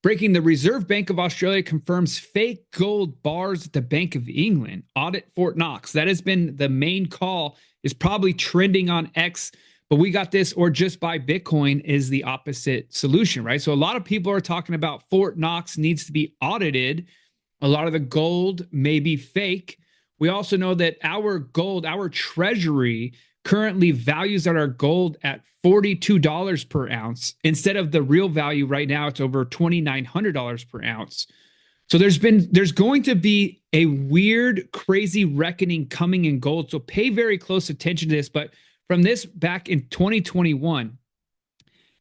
Breaking, the Reserve Bank of Australia confirms fake gold bars at the Bank of England. Audit Fort Knox. That has been the main call, is probably trending on X, but we got this, or just buy Bitcoin is the opposite solution, right? So a lot of people are talking about Fort Knox needs to be audited. A lot of the gold may be fake. We also know that our gold, our treasury, currently values our gold at $42 per ounce instead of the real value right now. It's over $2,900 per ounce. So there's going to be a weird, crazy reckoning coming in gold. So pay very close attention to this. But from this back in 2021,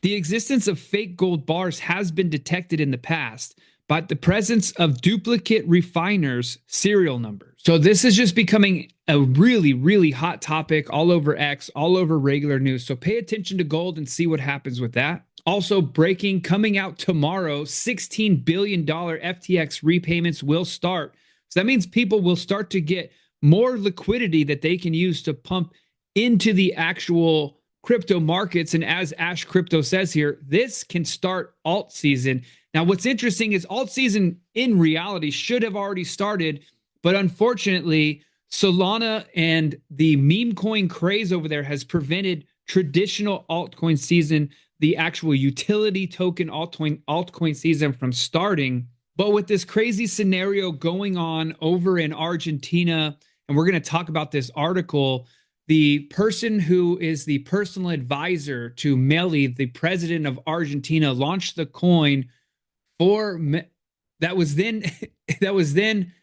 the existence of fake gold bars has been detected in the past, but the presence of duplicate refiners' serial numbers. So this is just becoming a really, really hot topic all over X, all over regular news. So pay attention to gold and see what happens with that. Also breaking, coming out tomorrow, $16 billion FTX repayments will start. So that means people will start to get more liquidity that they can use to pump into the actual crypto markets. And as Ash Crypto says here, this can start alt season. Now, what's interesting is alt season in reality should have already started, but unfortunately, Solana and the Memecoin craze over there has prevented traditional altcoin season, the actual utility token altcoin season, from starting. But with this crazy scenario going on over in Argentina, and we're going to talk about this article, the person who is the personal advisor to Milei, the president of Argentina, launched the coin that was then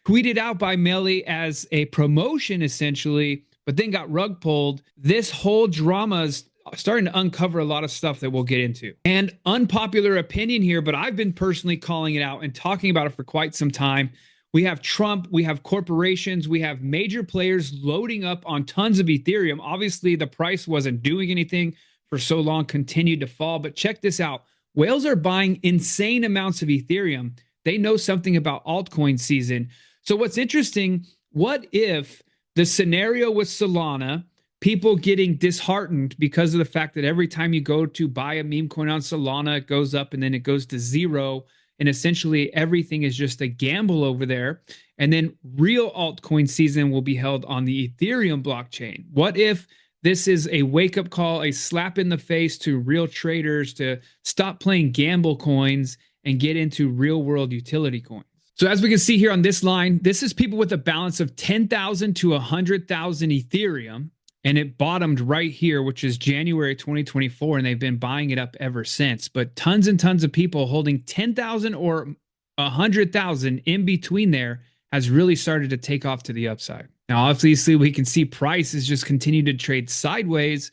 tweeted out by Milei as a promotion essentially, but then got rug pulled. This whole drama is starting to uncover a lot of stuff that we'll get into. And unpopular opinion here, but I've been personally calling it out and talking about it for quite some time. We have Trump, we have corporations, we have major players loading up on tons of Ethereum. Obviously, the price wasn't doing anything for so long, continued to fall, but check this out. Whales are buying insane amounts of Ethereum. They know something about altcoin season. So what's interesting, what if the scenario with Solana, people getting disheartened because of the fact that every time you go to buy a meme coin on Solana, it goes up and then it goes to zero, and essentially everything is just a gamble over there. And then real altcoin season will be held on the Ethereum blockchain. What if this is a wake-up call, a slap in the face to real traders to stop playing gamble coins and get into real-world utility coins? So as we can see here on this line, this is people with a balance of 10,000 to 100,000 Ethereum, and it bottomed right here, which is January 2024, and they've been buying it up ever since. But tons and tons of people holding 10,000 or 100,000 in between there has really started to take off to the upside. Now, obviously, we can see prices just continue to trade sideways.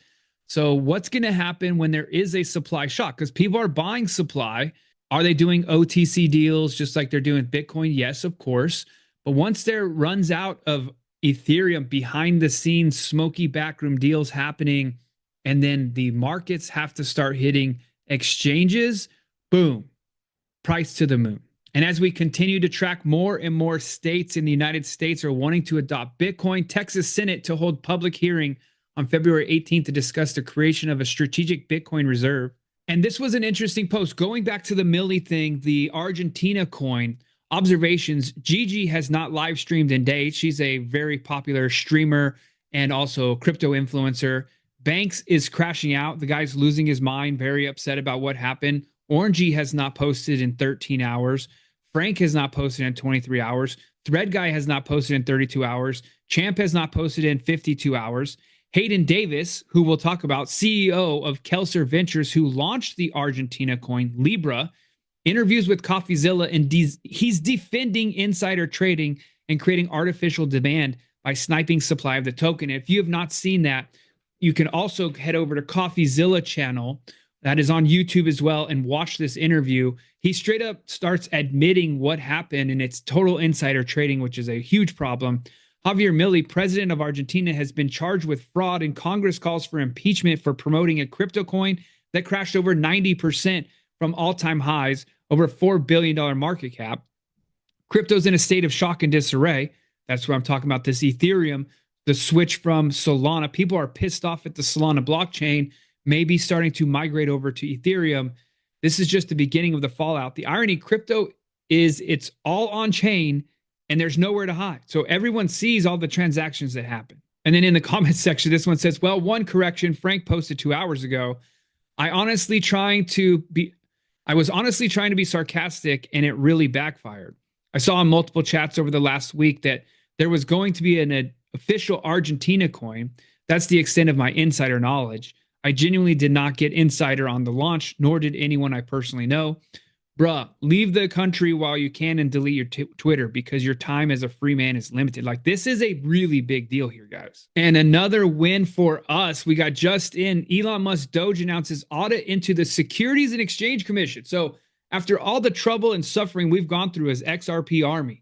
So what's going to happen when there is a supply shock? Because people are buying supply. Are they doing OTC deals just like they're doing Bitcoin? Yes, of course. But once there runs out of Ethereum, behind the scenes, smoky backroom deals happening, and then the markets have to start hitting exchanges, boom, price to the moon. And as we continue to track, more and more states in the United States are wanting to adopt Bitcoin. Texas Senate to hold public hearing on February 18th to discuss the creation of a strategic Bitcoin reserve. And this was an interesting post. Going back to the Milei thing, the Argentina coin, observations, Gigi has not live streamed in days. She's a very popular streamer and also crypto influencer. Banks is crashing out. The guy's losing his mind, very upset about what happened. Orangey has not posted in 13 hours. Frank has not posted in 23 hours. Thread Guy has not posted in 32 hours. Champ has not posted in 52 hours. Hayden Davis, who we'll talk about, CEO of Kelser Ventures, who launched the Argentina coin, Libra, interviews with CoffeeZilla, and he's defending insider trading and creating artificial demand by sniping supply of the token. If you have not seen that, you can also head over to CoffeeZilla channel that is on YouTube as well and watch this interview. He straight up starts admitting what happened, and it's total insider trading, which is a huge problem. Javier Milei, president of Argentina, has been charged with fraud, and Congress calls for impeachment for promoting a crypto coin that crashed over 90% from all-time highs, over $4 billion market cap. Crypto's in a state of shock and disarray. That's what I'm talking about, this Ethereum, the switch from Solana. People are pissed off at the Solana blockchain, maybe starting to migrate over to Ethereum. This is just the beginning of the fallout. The irony, crypto it's all on chain and there's nowhere to hide. So everyone sees all the transactions that happen. And then in the comments section, this one says, well, one correction, Frank posted 2 hours ago. I was honestly trying to be sarcastic and it really backfired. I saw in multiple chats over the last week that there was going to be an official Argentina coin. That's the extent of my insider knowledge. I genuinely did not get insider on the launch, nor did anyone I personally know. Bruh, leave the country while you can and delete your Twitter because your time as a free man is limited. Like, this is a really big deal here, guys. And another win for us. We got just in. Elon Musk Doge announces audit into the Securities and Exchange Commission. So after all the trouble and suffering we've gone through as XRP Army,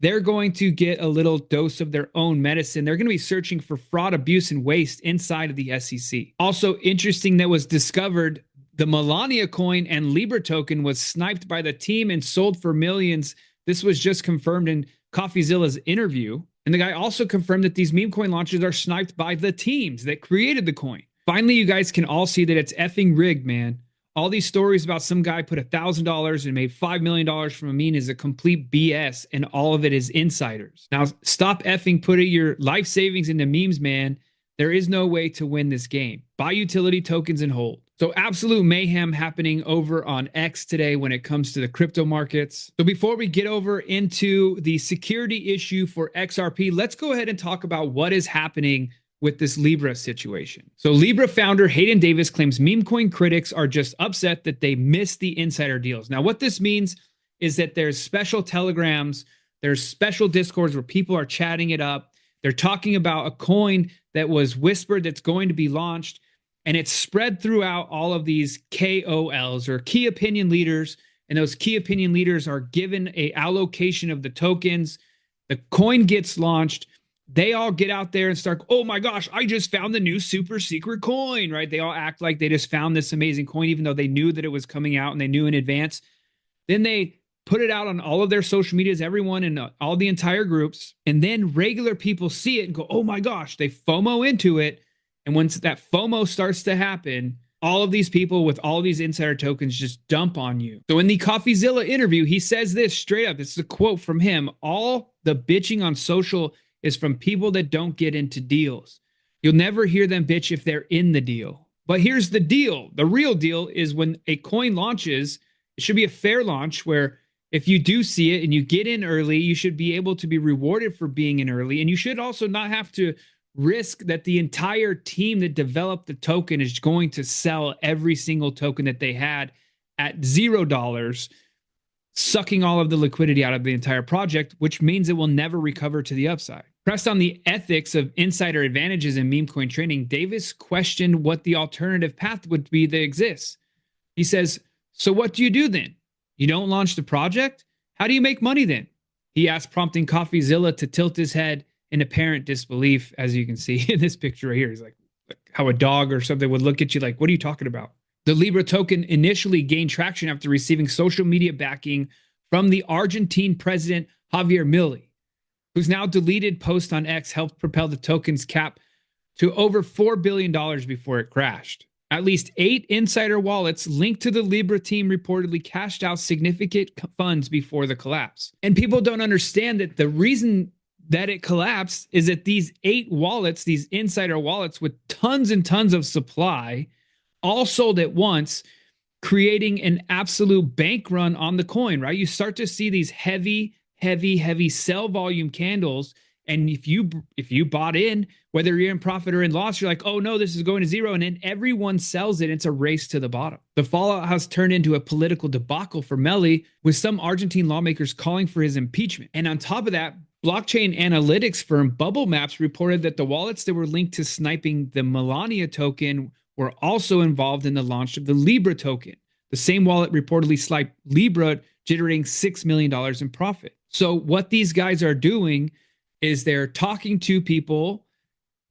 they're going to get a little dose of their own medicine. They're going to be searching for fraud, abuse, and waste inside of the SEC. Also interesting that was discovered the Melania coin and Libra token was sniped by the team and sold for millions. This was just confirmed in CoffeeZilla's interview. And the guy also confirmed that these meme coin launches are sniped by the teams that created the coin. Finally, you guys can all see that it's effing rigged, man. All these stories about some guy put $1,000 and made $5 million from a meme is a complete BS, and all of it is insiders. Now, stop effing putting your life savings into memes, man. There is no way to win this game. Buy utility tokens and hold. So absolute mayhem happening over on X today when it comes to the crypto markets. So before we get over into the security issue for XRP, let's go ahead and talk about what is happening with this Libra situation. So Libra founder Hayden Davis claims Memecoin critics are just upset that they missed the insider deals. Now, what this means is that there's special telegrams, there's special discords where people are chatting it up. They're talking about a coin that was whispered that's going to be launched, and it's spread throughout all of these KOLs or key opinion leaders, and those key opinion leaders are given a allocation of the tokens. The coin gets launched. They all get out there and start, oh my gosh, I just found the new super secret coin, right? They all act like they just found this amazing coin, even though they knew that it was coming out and they knew in advance. Then they put it out on all of their social medias, everyone in all the entire groups. And then regular people see it and go, oh my gosh, they FOMO into it. And once that FOMO starts to happen, all of these people with all these insider tokens just dump on you. So in the CoffeeZilla interview, he says this straight up. This is a quote from him. All the bitching on social is from people that don't get into deals. You'll never hear them bitch if they're in the deal. But here's the deal. The real deal is when a coin launches, it should be a fair launch where if you do see it and you get in early, you should be able to be rewarded for being in early. And you should also not have to risk that the entire team that developed the token is going to sell every single token that they had at $0, sucking all of the liquidity out of the entire project, which means it will never recover to the upside. Pressed on the ethics of insider advantages in meme coin trading, Davis questioned what the alternative path would be that exists. He says, so what do you do then? You don't launch the project? How do you make money then? He asked, prompting CoffeeZilla to tilt his head in apparent disbelief, as you can see in this picture right here. He's like how a dog or something would look at you like, what are you talking about? The Libra token initially gained traction after receiving social media backing from the Argentine president, Javier Milei, whose now deleted post on X helped propel the token's cap to over $4 billion before it crashed. At least 8 insider wallets linked to the Libra team reportedly cashed out significant funds before the collapse. And people don't understand that the reason that it collapsed is that these 8 wallets, these insider wallets with tons and tons of supply, all sold at once, creating an absolute bank run on the coin, right? You start to see these heavy sell volume candles. And if you bought in, whether you're in profit or in loss, you're like, oh no, this is going to zero. And then everyone sells it. It's a race to the bottom. The fallout has turned into a political debacle for Milei, with some Argentine lawmakers calling for his impeachment. And on top of that, blockchain analytics firm Bubble Maps reported that the wallets that were linked to sniping the Melania token were also involved in the launch of the Libra token. The same wallet reportedly sniped Libra, generating $6 million in profit. So what these guys are doing is they're talking to people,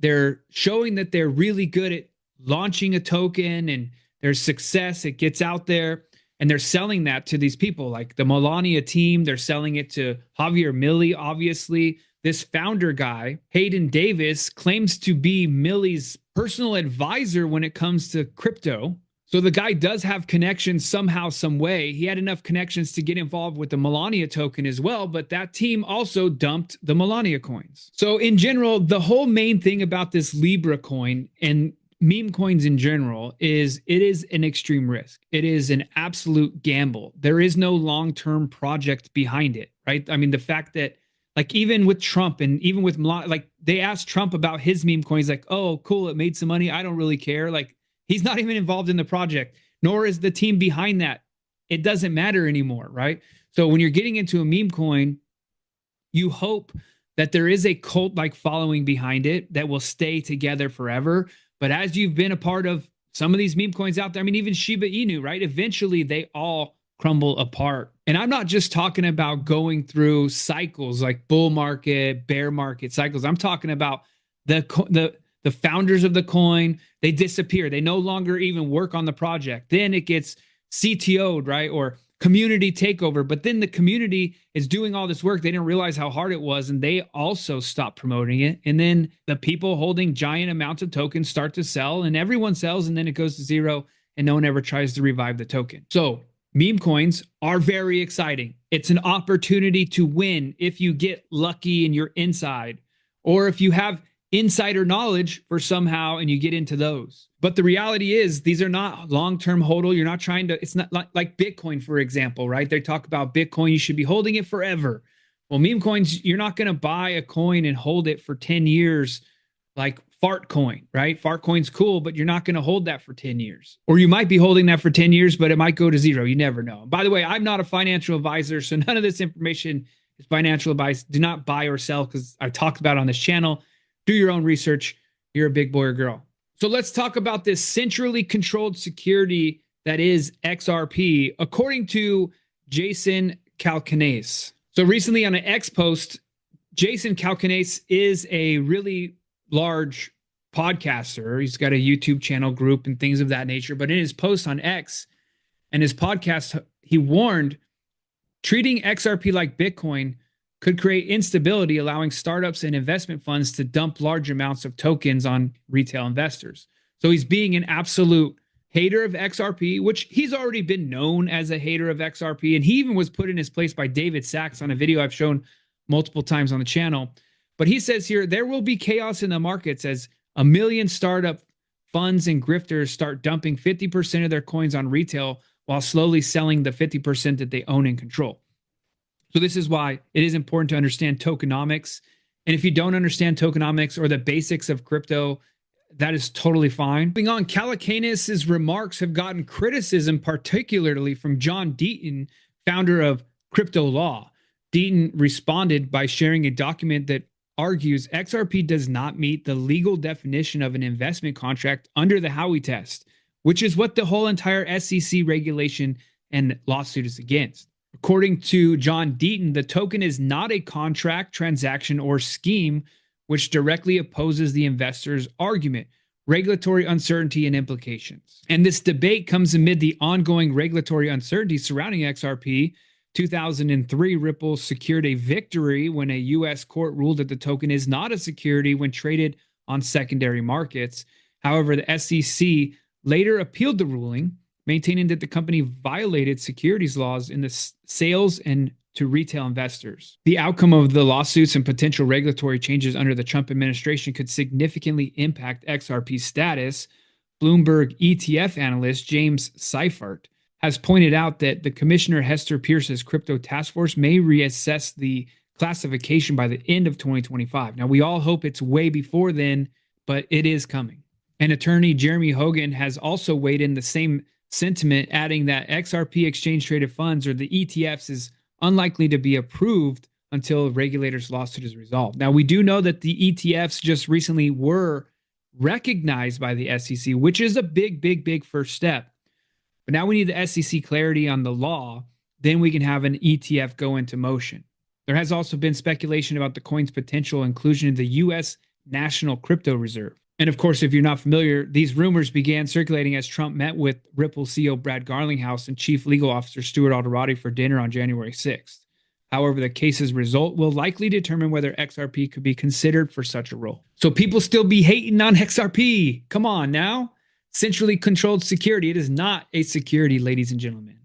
they're showing that they're really good at launching a token and there's success, it gets out there, and they're selling that to these people like the Melania team. They're selling it to Javier Milei, obviously. This founder guy, Hayden Davis, claims to be Milei's personal advisor when it comes to crypto. So the guy does have connections somehow, some way. He had enough connections to get involved with the Melania token as well, but that team also dumped the Melania coins. So in general, the whole main thing about this Libra coin and meme coins in general is it is an extreme risk. It is an absolute gamble. There is no long-term project behind it, right? I mean, the fact that like even with Trump and even with like they asked Trump about his meme coins, like, oh, cool, it made some money. I don't really care. Like he's not even involved in the project, nor is the team behind that. It doesn't matter anymore, right? So when you're getting into a meme coin, you hope that there is a cult-like following behind it that will stay together forever. But as you've been a part of some of these meme coins out there, I mean, even Shiba Inu, right? Eventually they all crumble apart. And I'm not just talking about going through cycles like bull market, bear market cycles. I'm talking about the founders of the coin. They disappear. They no longer even work on the project. Then it gets CTO'd, right? Or community takeover. But then the community is doing all this work. They didn't realize how hard it was, and they also stop promoting it. And then the people holding giant amounts of tokens start to sell, and everyone sells, and then it goes to zero, and no one ever tries to revive the token. So meme coins are very exciting. It's an opportunity to win if you get lucky and you're inside, or if you have insider knowledge for somehow and you get into those. But the reality is these are not long-term hodl. You're not trying to, it's not like Bitcoin, for example, right? They talk about Bitcoin, you should be holding it forever. Well, meme coins, you're not going to buy a coin and hold it for 10 years like fart coin, right? Fart coin's cool, but you're not going to hold that for 10 years. Or you might be holding that for 10 years, but it might go to zero. You never know. By the way, I'm not a financial advisor, so none of this information is financial advice. Do not buy or sell because I talked about it on this channel. Do your own research. You're a big boy or girl. So let's talk about this centrally controlled security that is XRP, according to Jason Calacanis. So recently on an X post, Jason Calacanis is a really large podcaster. He's got a YouTube channel group and things of that nature. But in his post on X and his podcast, he warned treating XRP like Bitcoin could create instability, allowing startups and investment funds to dump large amounts of tokens on retail investors. So he's being an absolute hater of XRP, which he's already been known as a hater of XRP. And he even was put in his place by David Sachs on a video I've shown multiple times on the channel. But he says here, there will be chaos in the markets as a million startup funds and grifters start dumping 50% of their coins on retail while slowly selling the 50% that they own and control. So this is why it is important to understand tokenomics. And if you don't understand tokenomics or the basics of crypto, that is totally fine. Moving on, Calacanis' remarks have gotten criticism, particularly from John Deaton, founder of Crypto Law. Deaton responded by sharing a document that argues XRP does not meet the legal definition of an investment contract under the Howey test, which is what the whole entire SEC regulation and lawsuit is against. According to John Deaton, the token is not a contract, transaction, or scheme which directly opposes the investor's argument, regulatory uncertainty, and implications. And this debate comes amid the ongoing regulatory uncertainty surrounding XRP. 2003, Ripple secured a victory when a U.S. court ruled that the token is not a security when traded on secondary markets. However, the SEC later appealed the ruling, maintaining that the company violated securities laws in the sales and to retail investors. The outcome of the lawsuits and potential regulatory changes under the Trump administration could significantly impact XRP's status. Bloomberg ETF analyst James Seifert has pointed out that the Commissioner Hester Pierce's crypto task force may reassess the classification by the end of 2025. Now, we all hope it's way before then, but it is coming. And attorney Jeremy Hogan has also weighed in the same sentiment, adding that XRP exchange-traded funds, or the ETFs, is unlikely to be approved until regulators' lawsuit is resolved. Now, we do know that the ETFs just recently were recognized by the SEC, which is a big first step. But now we need the SEC clarity on the law. Then we can have an ETF go into motion. There has also been speculation about the coin's potential inclusion in the U.S. National Crypto Reserve. And of course, if you're not familiar, these rumors began circulating as Trump met with Ripple CEO Brad Garlinghouse and Chief Legal Officer Stuart Alderoty for dinner on January 6th. However, the case's result will likely determine whether XRP could be considered for such a role. So people still be hating on XRP. Come on now. centrally controlled security. It is not a security, ladies and gentlemen.